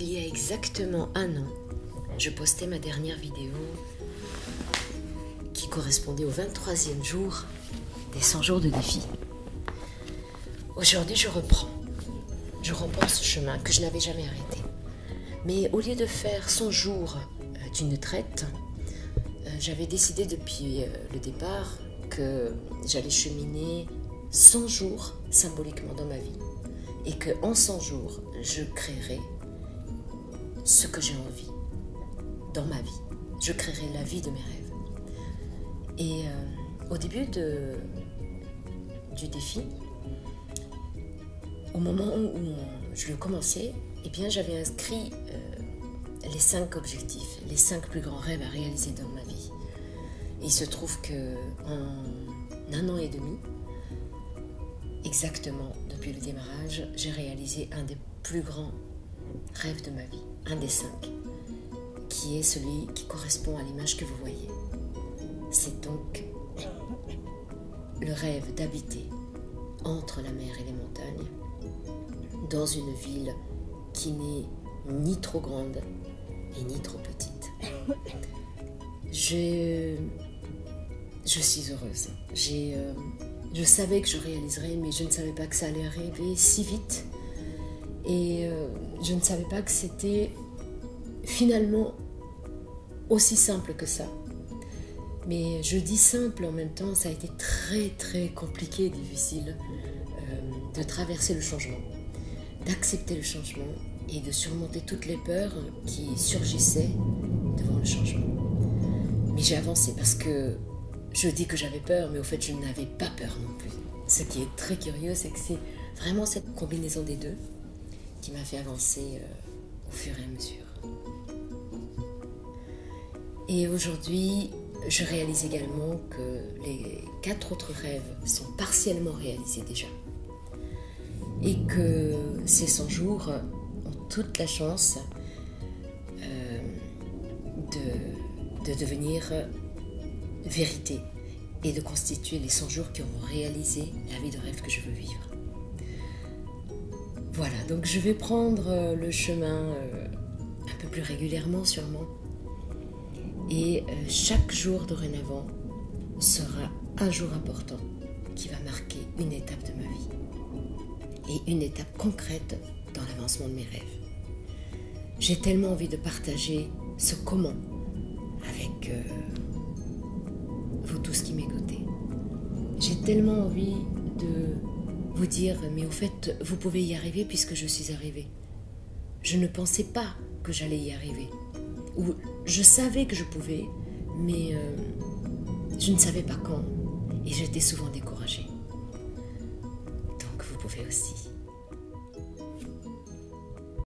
Il y a exactement un an, je postais ma dernière vidéo qui correspondait au 23e jour des 100 jours de défi. Aujourd'hui, je reprends ce chemin que je n'avais jamais arrêté. Mais au lieu de faire 100 jours d'une traite, j'avais décidé depuis le départ que j'allais cheminer 100 jours symboliquement dans ma vie. Et qu'en 100 jours, je créerai ce que j'ai envie dans ma vie. Je créerai la vie de mes rêves. Et au début du défi, au moment où je le commençais, eh bien, j'avais inscrit les 5 objectifs, les 5 plus grands rêves à réaliser dans ma vie. Et il se trouve qu'en 1 an et demi, exactement depuis le démarrage, j'ai réalisé un des plus grands rêves de ma vie, un des 5, qui est celui qui correspond à l'image que vous voyez. C'est donc le rêve d'habiter entre la mer et les montagnes, dans une ville qui n'est ni trop grande et ni trop petite. Je suis heureuse. Je savais que je réaliserais, mais je ne savais pas que ça allait arriver si vite. Et je ne savais pas que c'était finalement aussi simple que ça. Mais je dis simple en même temps, ça a été très très compliqué et difficile de traverser le changement, d'accepter le changement et de surmonter toutes les peurs qui surgissaient devant le changement. Mais j'ai avancé parce que je dis que j'avais peur, mais au fait je n'avais pas peur non plus. Ce qui est très curieux, c'est que c'est vraiment cette combinaison des deux qui m'a fait avancer au fur et à mesure. Et aujourd'hui, je réalise également que les 4 autres rêves sont partiellement réalisés déjà. Et que ces 100 jours ont toute la chance de devenir vérité et de constituer les 100 jours qui auront réalisé la vie de rêve que je veux vivre. Voilà, donc je vais prendre le chemin un peu plus régulièrement sûrement. Et chaque jour dorénavant sera un jour important qui va marquer une étape de ma vie et une étape concrète dans l'avancement de mes rêves. J'ai tellement envie de partager ce comment avec vous tous qui m'écoutez. J'ai tellement envie de vous dire, mais au fait, vous pouvez y arriver puisque je suis arrivée. Je ne pensais pas que j'allais y arriver. Ou je savais que je pouvais, mais je ne savais pas quand. Et j'étais souvent découragée. Donc vous pouvez aussi.